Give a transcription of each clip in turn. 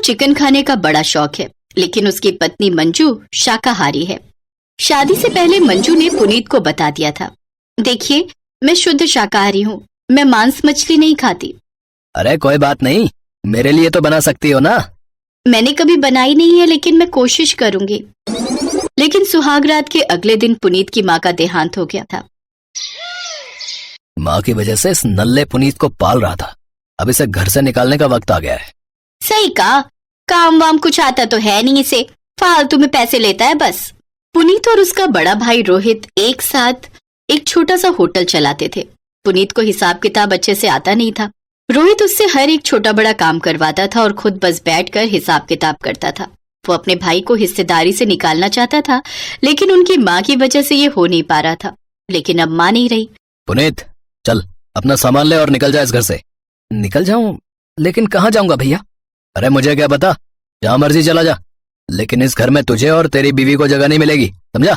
Chicken खाने का बड़ा शौक है, लेकिन उसकी पत्नी मंजू शाकाहारी है। शादी से पहले मंजू ने पुनीत को बता दिया था, देखिए मैं शुद्ध शाकाहारी हूँ, मैं मांस मछली नहीं खाती। अरे कोई बात नहीं, मेरे लिए तो बना सकती हो ना। मैंने कभी बनाई नहीं है, लेकिन मैं कोशिश करूंगी। लेकिन सुहागरात के अगले दिन पुनीत की माँ का देहांत हो गया था। माँ की वजह से इस नल्ले पुनीत को पाल रहा था, अब इसे घर से निकालने का वक्त आ गया है। सही कहा, काम वाम कुछ आता तो है नहीं इसे, फालतू में पैसे लेता है बस। पुनीत और उसका बड़ा भाई रोहित एक साथ एक छोटा सा होटल चलाते थे। पुनीत को हिसाब किताब अच्छे से आता नहीं था। रोहित उससे हर एक छोटा बड़ा काम करवाता था और खुद बस बैठकर हिसाब किताब करता था। वो अपने भाई को हिस्सेदारी से निकालना चाहता था, लेकिन उनकी माँ की वजह से ये हो नहीं पा रहा था। लेकिन अब माँ नहीं रही। पुनीत चल अपना सामान ले और निकल जा इस घर से। निकल जाऊं? लेकिन कहाँ जाऊंगा भैया? अरे मुझे क्या पता, जहाँ मर्जी चला जा, लेकिन इस घर में तुझे और तेरी बीवी को जगह नहीं मिलेगी, समझा?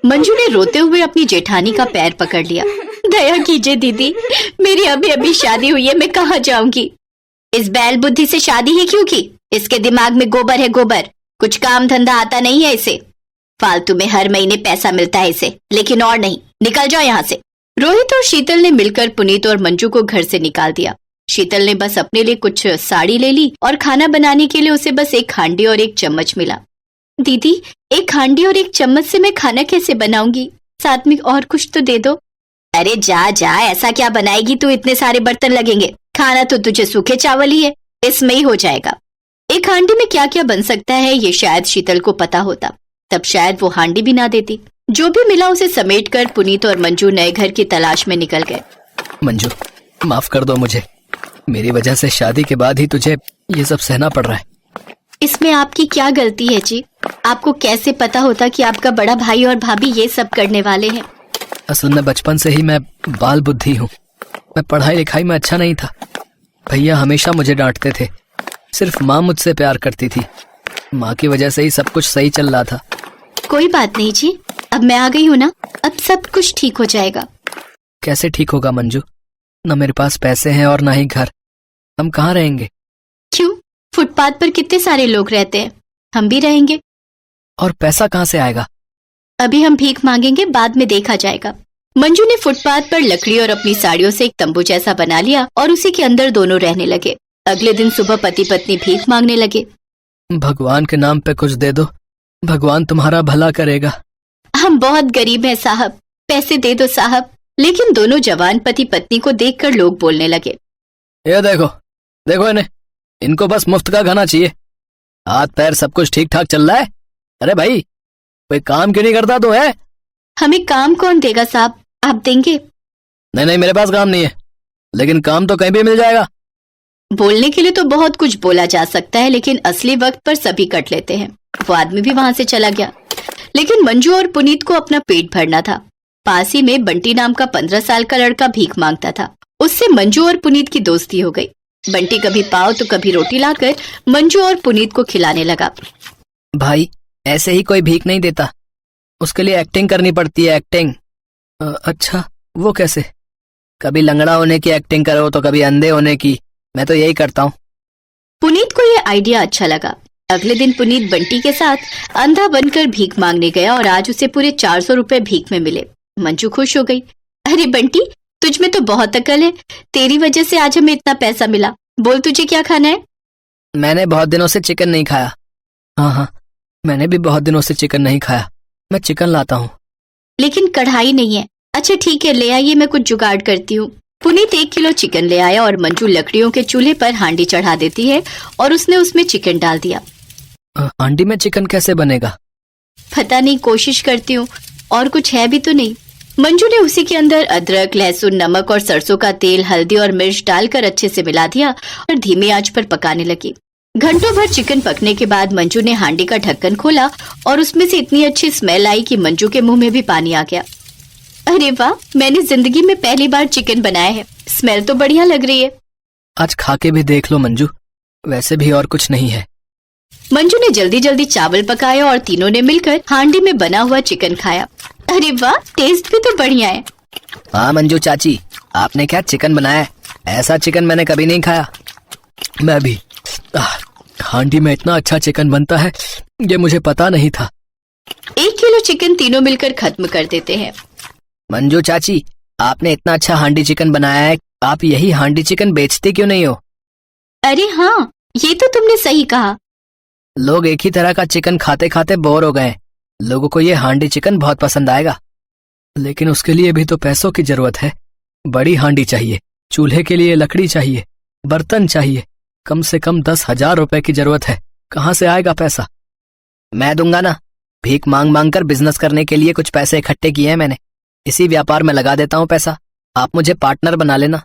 मंजू ने रोते हुए अपनी जेठानी का पैर पकड़ लिया। दया कीजिए दीदी, मेरी अभी अभी शादी हुई है, मैं कहाँ जाऊंगी? इस बैल बुद्धि से शादी ही क्यों की? इसके दिमाग में गोबर है गोबर, कुछ काम धंधा आता नहीं है इसे। फालतू में हर महीने पैसा मिलता है इसे, लेकिन और नहीं। निकल जाओ यहाँ से। रोहित और शीतल ने मिलकर पुनीत और मंजू को घर से निकाल दिया। शीतल ने बस अपने लिए कुछ साड़ी ले ली और खाना बनाने के लिए उसे बस एक हांडी और एक चम्मच मिला। दीदी, एक हांडी और एक चम्मच से मैं खाना कैसे बनाऊंगी? साथ में और कुछ तो दे दो। अरे जा जा, ऐसा क्या बनाएगी तू, इतने सारे बर्तन लगेंगे, खाना तो तुझे सूखे चावल ही है, इसमें ही हो जाएगा। एक हांडी में क्या क्या बन सकता है ये शायद शीतल को पता होता, तब शायद वो हांडी भी ना देती। जो भी मिला उसे समेटकर पुनीत और मंजू नए घर की तलाश में निकल गए। मंजू माफ कर दो मुझे, मेरी वजह से शादी के बाद ही तुझे ये सब सहना पड़ रहा है। इसमें आपकी क्या गलती है जी? आपको कैसे पता होता कि आपका बड़ा भाई और भाभी ये सब करने वाले हैं? असल में बचपन से ही मैं बाल बुद्धि हूँ, मैं पढ़ाई लिखाई में अच्छा नहीं था। भैया हमेशा मुझे डांटते थे, सिर्फ माँ मुझसे प्यार करती थी। माँ की वजह से ही सब कुछ सही चल रहा था। कोई बात नहीं जी, अब मैं आ गई हूँ ना, अब सब कुछ ठीक हो जाएगा। कैसे ठीक होगा मंजू? न मेरे पास पैसे हैं और ना ही घर, हम कहाँ रहेंगे? क्यों? फुटपाथ पर कितने सारे लोग रहते हैं, हम भी रहेंगे। और पैसा कहाँ से आएगा? अभी हम भीख मांगेंगे, बाद में देखा जाएगा। मंजू ने फुटपाथ पर लकड़ी और अपनी साड़ियों से एक तंबू जैसा बना लिया और उसी के अंदर दोनों रहने लगे। अगले दिन सुबह पति पत्नी भीख मांगने लगे। भगवान के नाम पे कुछ दे दो, भगवान तुम्हारा भला करेगा। हम बहुत गरीब हैं साहब, पैसे दे दो साहब। लेकिन दोनों जवान पति पत्नी को देखकर लोग बोलने लगे, ये देखो देखो इन्हें, इनको बस मुफ्त का खाना चाहिए, हाथ पैर सब कुछ ठीक ठाक चल रहा है। अरे भाई कोई काम क्यों नहीं करता तो है? हमें काम कौन देगा साहब, आप देंगे? नहीं नहीं, मेरे पास काम नहीं है, लेकिन काम तो कहीं भी मिल जाएगा। बोलने के लिए तो बहुत कुछ बोला जा सकता है, लेकिन असली वक्त पर सभी कट लेते हैं। वो आदमी भी वहां से चला गया। लेकिन मंजू और पुनीत को अपना पेट भरना था। पास ही में बंटी नाम का 15 साल का लड़का भीख मांगता था। उससे मंजू और पुनीत की दोस्ती हो गई। बंटी कभी पाव तो कभी रोटी लाकर मंजू और पुनीत को खिलाने लगा। भाई ऐसे ही कोई भीख नहीं देता, उसके लिए एक्टिंग करनी पड़ती है, एक्टिंग। अच्छा वो कैसे? कभी लंगड़ा होने की एक्टिंग करो तो कभी अंधे होने की, मैं तो यही करता हूँ। पुनीत को यह आइडिया अच्छा लगा। अगले दिन पुनीत बंटी के साथ अंधा बनकर भीख मांगने गया और आज उसे पूरे 400 रुपए भीख में मिले। मंजू खुश हो गई। अरे बंटी, तुझ में तो बहुत अकल है, तेरी वजह से आज हमें इतना पैसा मिला। बोल तुझे क्या खाना है? मैंने बहुत दिनों से चिकन नहीं खाया। हाँ, मैंने भी बहुत दिनों से चिकन नहीं खाया, मैं चिकन लाता हूँ। लेकिन कढ़ाई नहीं है। अच्छा ठीक है, ले आइए, मैं कुछ जुगाड़ करती हूँ। पुनीत 1 किलो चिकन ले आया और मंजू लकड़ियों के चूल्हे पर हांडी चढ़ा देती है और उसने उसमें चिकन डाल दिया। हांडी में चिकन कैसे बनेगा? पता नहीं, कोशिश करती हूँ। और कुछ है भी तो नहीं। मंजू ने उसी के अंदर अदरक, लहसुन, नमक और सरसों का तेल, हल्दी और मिर्च डालकर अच्छे से मिला दिया और धीमी आंच पर पकाने लगी। घंटों भर चिकन पकने के बाद मंजू ने हांडी का ढक्कन खोला और उसमें से इतनी अच्छी स्मेल आई कि मंजू के मुंह में भी पानी आ गया। अरे वाह, मैंने जिंदगी में पहली बार चिकन बनाया है, स्मेल तो बढ़िया लग रही है। आज खा के भी देख लो मंजू, वैसे भी और कुछ नहीं है। मंजू ने जल्दी जल्दी चावल पकाया और तीनों ने मिलकर हांडी में बना हुआ चिकन खाया। अरे वाह, टेस्ट भी तो बढ़िया है। हाँ मंजू चाची, आपने क्या चिकन बनाया है? ऐसा चिकन मैंने कभी नहीं खाया। मैं भी हांडी में इतना अच्छा चिकन बनता है, ये मुझे पता नहीं था। 1 किलो चिकन तीनों मिलकर खत्म कर देते हैं। मंजू चाची, आपने इतना अच्छा हांडी चिकन बनाया है, आप यही हांडी चिकन बेचते क्यों नहीं हो? अरे हाँ, ये तो तुमने सही कहा। लोग एक ही तरह का चिकन खाते खाते बोर हो गए। लोगों को ये हांडी चिकन बहुत पसंद आएगा, लेकिन उसके लिए भी तो पैसों की जरूरत है। बड़ी हांडी चाहिए, चूल्हे के लिए लकड़ी चाहिए, बर्तन चाहिए, कम से कम 10,000 रुपए की जरूरत है। कहाँ से आएगा पैसा? मैं दूंगा ना, भीख मांग मांग कर बिजनेस करने के लिए कुछ पैसे इकट्ठे किए हैं मैंने, इसी व्यापार में लगा देता हूँ पैसा। आप मुझे पार्टनर बना लेना।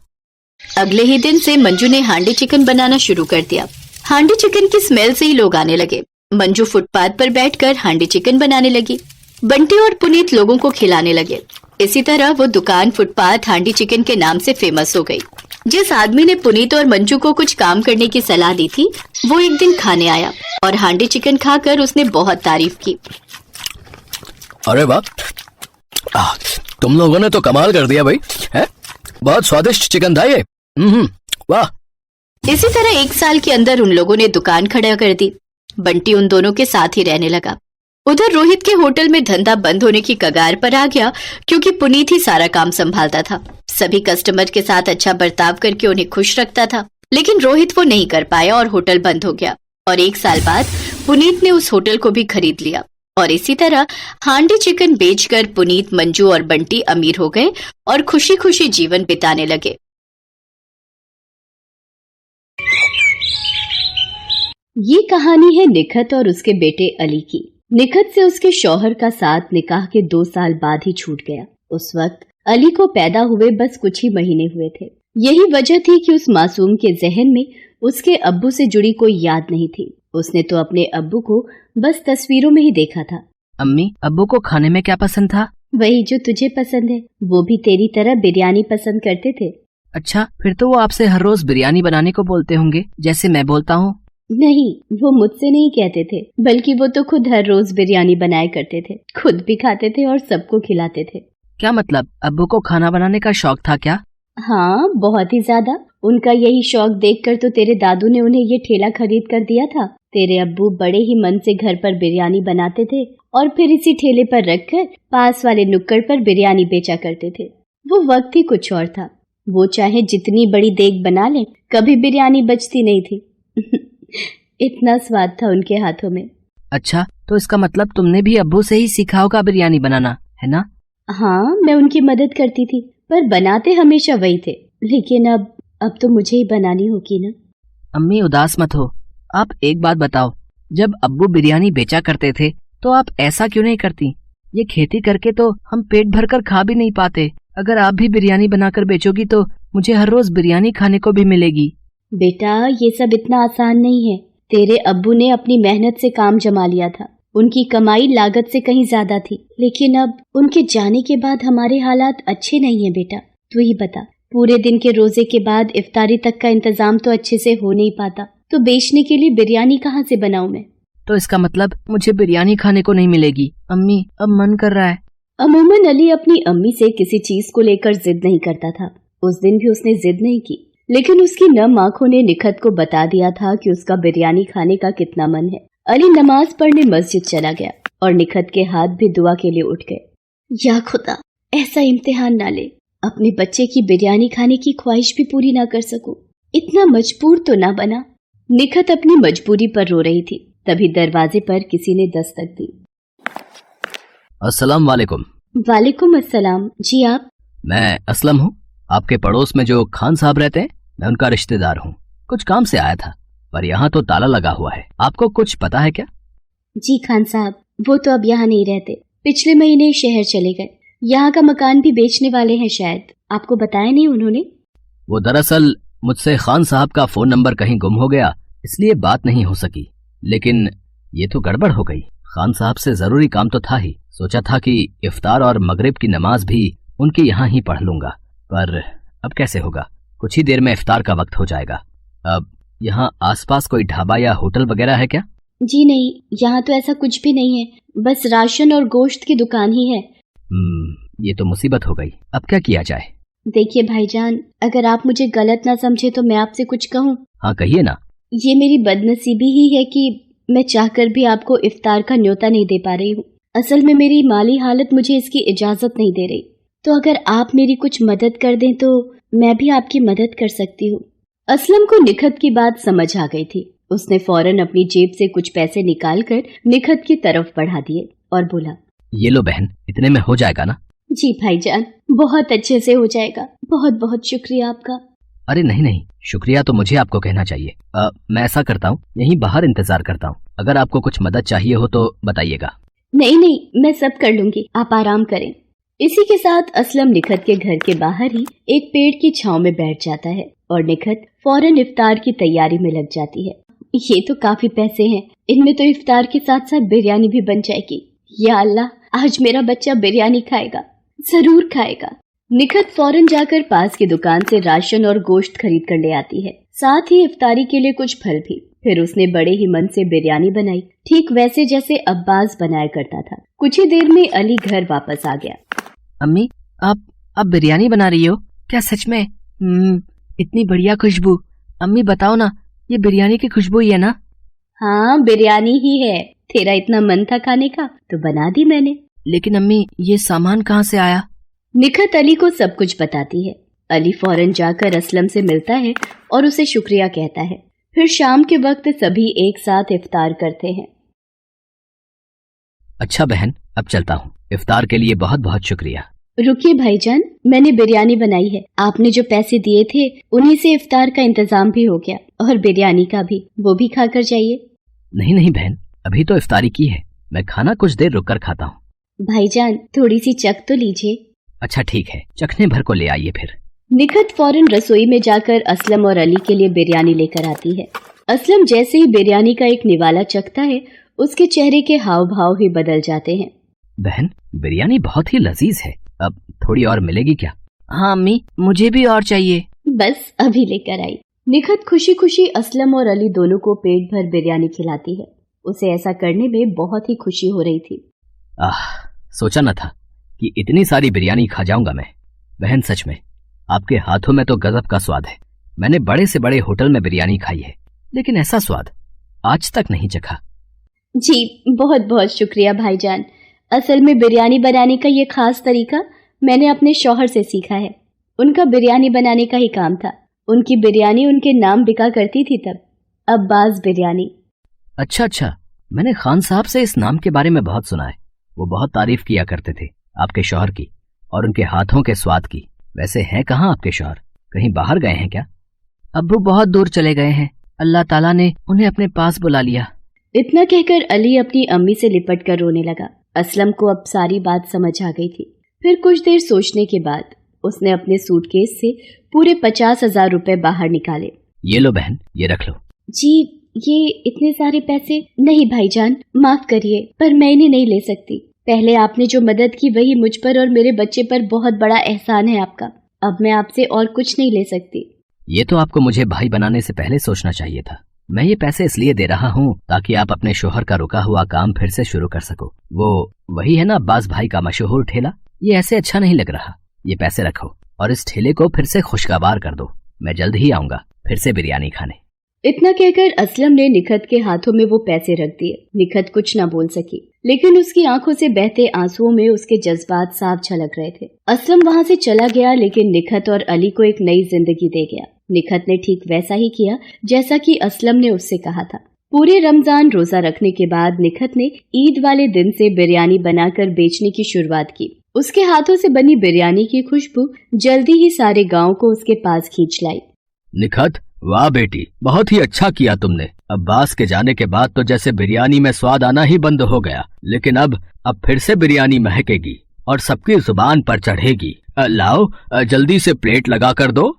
अगले ही दिन से मंजू ने हांडी चिकन बनाना शुरू कर दिया। हांडी चिकन की स्मेल से ही लोग आने लगे। मंजू फुटपाथ पर बैठकर हांडी चिकन बनाने लगी। बंटी और पुनीत लोगों को खिलाने लगे। इसी तरह वो दुकान फुटपाथ हांडी चिकन के नाम से फेमस हो गई। जिस आदमी ने पुनीत और मंजू को कुछ काम करने की सलाह दी थी, वो एक दिन खाने आया और हांडी चिकन खाकर उसने बहुत तारीफ की। अरे वाह, तुम लोगों ने तो कमाल कर दिया भाई, है? बहुत स्वादिष्ट चिकन था ये। वाह। इसी तरह 1 साल के अंदर उन लोगों ने दुकान खड़ा कर दी। बंटी उन दोनों के साथ ही रहने लगा। उधर रोहित के होटल में धंधा बंद होने की कगार पर आ गया, क्योंकि पुनीत ही सारा काम संभालता था। सभी कस्टमर के साथ अच्छा बर्ताव करके उन्हें खुश रखता था, लेकिन रोहित वो नहीं कर पाया और होटल बंद हो गया। और 1 साल बाद पुनीत ने उस होटल को भी खरीद लिया और इसी तरह हांडी चिकन बेचकर पुनीत, मंजू और बंटी अमीर हो गए और खुशी खुशी जीवन बिताने लगे। ये कहानी है निखत और उसके बेटे अली की। निखत से उसके शौहर का साथ निकाह के 2 साल बाद ही छूट गया। उस वक्त अली को पैदा हुए बस कुछ ही महीने हुए थे। यही वजह थी कि उस मासूम के जहन में उसके अब्बू से जुड़ी कोई याद नहीं थी। उसने तो अपने अब्बू को बस तस्वीरों में ही देखा था। अम्मी, अब्बू को खाने में क्या पसंद था? वही जो तुझे पसंद है। वो भी तेरी तरह बिरयानी पसंद करते थे। अच्छा, फिर तो वो आपसे हर रोज बिरयानी बनाने को बोलते होंगे, जैसे मैं बोलता हूँ। नहीं, वो मुझसे नहीं कहते थे, बल्कि वो तो खुद हर रोज बिरयानी बनाया करते थे, खुद भी खाते थे और सबको खिलाते थे। क्या मतलब, अब्बू को खाना बनाने का शौक था क्या? हाँ, बहुत ही ज्यादा। उनका यही शौक देखकर तो तेरे दादू ने उन्हें ये ठेला खरीद कर दिया था। तेरे अब्बू बड़े ही मन से घर पर बिरयानी बनाते थे और फिर इसी ठेले पर रखकर पास वाले नुक्कड़ पर बिरयानी बेचा करते थे। वो वक्त ही कुछ और था। वो चाहे जितनी बड़ी देग बना ले, कभी बिरयानी बचती नहीं थी। इतना स्वाद था उनके हाथों में। अच्छा, तो इसका मतलब तुमने भी अब्बू से ही सीखा होगा बिरयानी बनाना, है ना? हाँ, मैं उनकी मदद करती थी, पर बनाते हमेशा वही थे। लेकिन अब तो मुझे ही बनानी होगी ना। अम्मी, उदास मत हो। आप एक बात बताओ, जब अब्बू बिरयानी बेचा करते थे तो आप ऐसा क्यों नहीं करती? ये खेती करके तो हम पेट भरकर खा भी नहीं पाते। अगर आप भी बिरयानी बनाकर बेचोगी तो मुझे हर रोज बिरयानी खाने को भी मिलेगी। बेटा, ये सब इतना आसान नहीं है। तेरे अब्बू ने अपनी मेहनत से काम जमा लिया था। उनकी कमाई लागत से कहीं ज्यादा थी, लेकिन अब उनके जाने के बाद हमारे हालात अच्छे नहीं है। बेटा, तू ही बता, पूरे दिन के रोजे के बाद इफ्तारी तक का इंतजाम तो अच्छे से हो नहीं पाता, तो बेचने के लिए बिरयानी कहाँ से बनाऊं मैं? तो इसका मतलब मुझे बिरयानी खाने को नहीं मिलेगी। अम्मी, अब मन कर रहा है। अमूमन अली अपनी अम्मी से किसी चीज को लेकर जिद नहीं करता था। उस दिन भी उसने जिद नहीं की, लेकिन उसकी नम आंखों ने निखत को बता दिया था कि उसका बिरयानी खाने का कितना मन है। अली नमाज पढ़ने मस्जिद चला गया और निखत के हाथ भी दुआ के लिए उठ गए। या खुदा, ऐसा इम्तिहान ना ले, अपने बच्चे की बिरयानी खाने की ख्वाहिश भी पूरी ना कर सकूं। इतना मजबूर तो ना बना। निखत अपनी मजबूरी पर रो रही थी, तभी दरवाजे पर किसी ने दस्तक दी। अस्सलाम वालेकुम। वालेकुम अस्सलाम। जी आप? मैं असलम हूँ। आपके पड़ोस में जो खान साहब रहते हैं, मैं उनका रिश्तेदार हूँ। कुछ काम से आया था, पर यहाँ तो ताला लगा हुआ है। आपको कुछ पता है क्या? जी खान साहब, वो तो अब यहाँ नहीं रहते, पिछले महीने ही शहर चले गए। यहाँ का मकान भी बेचने वाले हैं शायद। आपको बताया नहीं उन्होंने? वो दरअसल मुझसे खान साहब का फोन नंबर कहीं गुम हो गया, इसलिए बात नहीं हो सकी। लेकिन ये तो गड़बड़ हो गई। खान साहब से जरूरी काम तो था ही। सोचा था कि इफ्तार और मगरिब की नमाज भी उनके यहाँ ही पढ़ लूंगा, पर अब कैसे होगा? कुछ ही देर में इफ्तार का वक्त हो जाएगा। अब यहाँ आसपास कोई ढाबा या होटल वगैरह है क्या? जी नहीं, यहाँ तो ऐसा कुछ भी नहीं है, बस राशन और गोश्त की दुकान ही है। ये तो मुसीबत हो गई। अब क्या किया जाए? देखिए भाईजान, अगर आप मुझे गलत ना समझे तो मैं आपसे कुछ कहूँ। हाँ कहिए ना। ये मेरी बदनसीबी ही है कि मैं चाहकर भी आपको इफ्तार का न्योता नहीं दे पा रही हूँ। असल में मेरी माली हालत मुझे इसकी इजाजत नहीं दे रही, तो अगर आप मेरी कुछ मदद कर दें तो मैं भी आपकी मदद कर सकती हूँ। असलम को निखत की बात समझ आ गई थी। उसने फौरन अपनी जेब से कुछ पैसे निकालकर निखत की तरफ बढ़ा दिए और बोला, ये लो बहन, इतने में हो जाएगा ना? जी भाईजान, बहुत अच्छे से हो जाएगा, बहुत बहुत शुक्रिया आपका। अरे नहीं नहीं, शुक्रिया तो मुझे आपको कहना चाहिए। मैं ऐसा करता हूँ, यहीं बाहर इंतजार करता हूँ। अगर आपको कुछ मदद चाहिए हो तो बताइएगा। नहीं नहीं, मैं सब कर लूंगी, आप आराम करें। इसी के साथ असलम निखत के घर के बाहर ही एक पेड़ की छांव में बैठ जाता है और निखत फौरन इफ्तार की तैयारी में लग जाती है। ये तो काफी पैसे हैं, इनमें तो इफ्तार के साथ साथ बिरयानी भी बन जाएगी। या अल्लाह, आज मेरा बच्चा बिरयानी खाएगा, जरूर खाएगा। निखत फौरन जाकर पास की दुकान से राशन और गोश्त खरीद कर ले आती है, साथ ही इफ्तारी के लिए कुछ फल भी। फिर उसने बड़े ही मन से बिरयानी बनाई, ठीक वैसे जैसे अब्बास बनाया करता था। कुछ ही देर में अली घर वापस आ गया। अम्मी, आप बिरयानी बना रही हो क्या सच में? इतनी बढ़िया खुशबू। अम्मी बताओ ना, ये बिरयानी की खुशबू ही है ना? हाँ, बिरयानी ही है। तेरा इतना मन था खाने का तो बना दी मैंने। लेकिन अम्मी, ये सामान कहाँ से आया? निखत अली को सब कुछ बताती है। अली फौरन जाकर असलम से मिलता है और उसे शुक्रिया कहता है। फिर शाम के वक्त सभी एक साथ इफ्तार करते हैं। अच्छा बहन, अब चलता हूँ। इफ्तार के लिए बहुत बहुत शुक्रिया। रुकिए भाईजान, मैंने बिरयानी बनाई है। आपने जो पैसे दिए थे उन्हीं से इफ्तार का इंतजाम भी हो गया और बिरयानी का भी, वो भी खाकर जाइए। नहीं नहीं बहन, अभी तो इफ्तारी की है, मैं खाना कुछ देर रुक कर खाता हूँ। भाईजान, थोड़ी सी चख तो लीजिए। अच्छा ठीक है, चखने भर को ले आइए फिर। निखत फौरन रसोई में जाकर असलम और अली के लिए बिरयानी लेकर आती है। असलम जैसे ही बिरयानी का एक निवाला चखता है, उसके चेहरे के हाव भाव ही बदल जाते हैं। बहन, बिरयानी बहुत ही लजीज है, अब थोड़ी और मिलेगी क्या? हाँ अम्मी, मुझे भी और चाहिए। बस अभी लेकर आई। निखत खुशी खुशी असलम और अली दोनों को पेट भर बिरयानी खिलाती है। उसे ऐसा करने में बहुत ही खुशी हो रही थी। सोचा न था कि इतनी सारी बिरयानी खा जाऊंगा मैं। बहन सच में आपके हाथों में तो गजब का स्वाद है। मैंने बड़े से बड़े होटल में बिरयानी खाई है, लेकिन ऐसा स्वाद आज तक नहीं चखा। जी बहुत बहुत शुक्रिया भाईजान। असल में बिरयानी बनाने का ये खास तरीका मैंने अपने शौहर से सीखा है। उनका बिरयानी बनाने का ही काम था। उनकी बिरयानी उनके नाम बिका करती थी तब, अब्बास बिरयानी। अच्छा, मैंने खान साहब से इस नाम के बारे में बहुत सुना है। वो बहुत तारीफ किया करते थे आपके शौहर की और उनके हाथों के स्वाद की। वैसे हैं कहाँ आपके शौहर? कहीं बाहर गए हैं क्या? अब्बू बहुत दूर चले गए हैं, अल्लाह ताला ने उन्हें अपने पास बुला लिया। इतना कहकर अली अपनी अम्मी से लिपट कर रोने लगा। असलम को अब सारी बात समझ आ गई थी। फिर कुछ देर सोचने के बाद उसने अपने सूटकेस से पूरे 50,000 रुपए बाहर निकाले। ये लो बहन, ये रख लो। जी, ये इतने सारे पैसे? नहीं भाईजान, माफ करिए, पर मैं इन्हें नहीं ले सकती। पहले आपने जो मदद की वही मुझ पर और मेरे बच्चे पर बहुत बड़ा एहसान है आपका। अब मैं आपसे और कुछ नहीं ले सकती। ये तो आपको मुझे भाई बनाने से पहले सोचना चाहिए था। मैं ये पैसे इसलिए दे रहा हूँ ताकि आप अपने शोहर का रुका हुआ काम फिर से शुरू कर सको। वो वही है ना अब्बास भाई का मशहूर ठेला? ये ऐसे अच्छा नहीं लग रहा। ये पैसे रखो और इस ठेले को फिर से खुशगवार कर दो। मैं जल्द ही आऊंगा फिर से बिरयानी खाने। इतना कहकर असलम ने निखत के हाथों में वो पैसे रख दिए। निखत कुछ न बोल सकी, लेकिन उसकी आंखों से बहते आंसुओं में उसके जज्बात साफ झलक रहे थे। असलम वहाँ से चला गया, लेकिन निखत और अली को एक नई जिंदगी दे गया। निखत ने ठीक वैसा ही किया जैसा कि असलम ने उससे कहा था। पूरे रमजान रोजा रखने के बाद निखत ने ईद वाले दिन से बिरयानी बनाकर बेचने की शुरुआत की। उसके हाथों से बनी बिरयानी की खुशबू जल्दी ही सारे गांव को उसके पास खींच लाई। निखत, वाह बेटी, बहुत ही अच्छा किया तुमने। अब्बास के जाने के बाद तो जैसे बिरयानी में स्वाद आना ही बंद हो गया, लेकिन अब फिर से बिरयानी महकेगी और सबकी जुबान पर चढ़ेगी। लाओ, जल्दी से प्लेट लगा कर दो।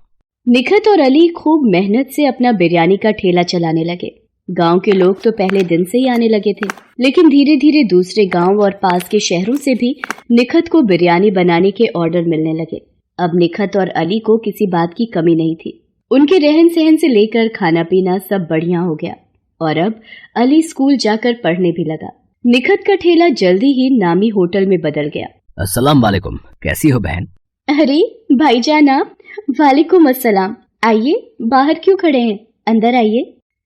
निखत और अली खूब मेहनत से अपना बिरयानी का ठेला चलाने लगे। गांव के लोग तो पहले दिन से ही आने लगे थे, लेकिन धीरे धीरे दूसरे गांव और पास के शहरों से भी निखत को बिरयानी बनाने के ऑर्डर मिलने लगे। अब निखत और अली को किसी बात की कमी नहीं थी। उनके रहन सहन से लेकर खाना पीना सब बढ़िया हो गया और अब अली स्कूल जाकर पढ़ने भी लगा। निखत का ठेला जल्दी ही नामी होटल में बदल गया। अस्सलाम वालेकुम, कैसी हो बहन? अरे भाईजान आप? वालेकुम अस्सलाम। आइए, बाहर क्यों खड़े हैं, अंदर आइए।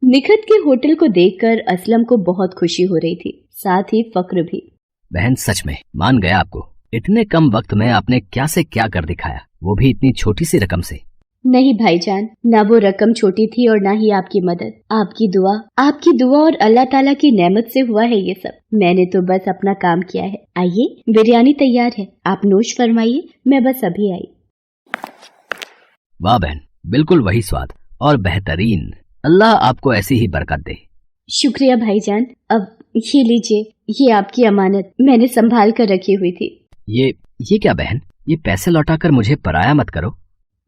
निखत के होटल को देखकर असलम को बहुत खुशी हो रही थी, साथ ही फक्र भी। बहन सच में मान गया आपको। इतने कम वक्त में आपने क्या से क्या कर दिखाया, वो भी इतनी छोटी सी रकम से। नहीं भाईजान, ना वो रकम छोटी थी और ना ही आपकी मदद। आपकी दुआ और अल्लाह ताला की नेमत से हुआ है ये सब। मैंने तो बस अपना काम किया है। आइए, बिरयानी तैयार है, आप नोश फरमाइए, मैं बस अभी आई। वाह बहन, बिल्कुल वही स्वाद और बेहतरीन। अल्लाह आपको ऐसी ही बरकत दे। शुक्रिया भाईजान। अब ये लीजिए, ये आपकी अमानत मैंने संभाल कर रखी हुई थी। ये क्या बहन, ये पैसे लौटाकर मुझे पराया मत करो।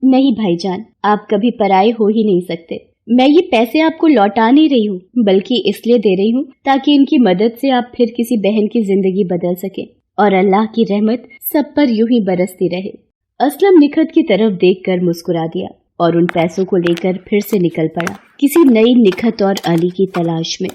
नहीं भाईजान, आप कभी पराये हो ही नहीं सकते। मैं ये पैसे आपको लौटा नहीं रही हूँ, बल्कि इसलिए दे रही हूँ ताकि इनकी मदद से आप फिर किसी बहन की जिंदगी बदल सके और अल्लाह की रहमत सब पर यूं ही बरसती रहे। असलम निखत की तरफ देखकर मुस्कुरा दिया और उन पैसों को लेकर फिर से निकल पड़ा किसी नई निखत और अली की तलाश में।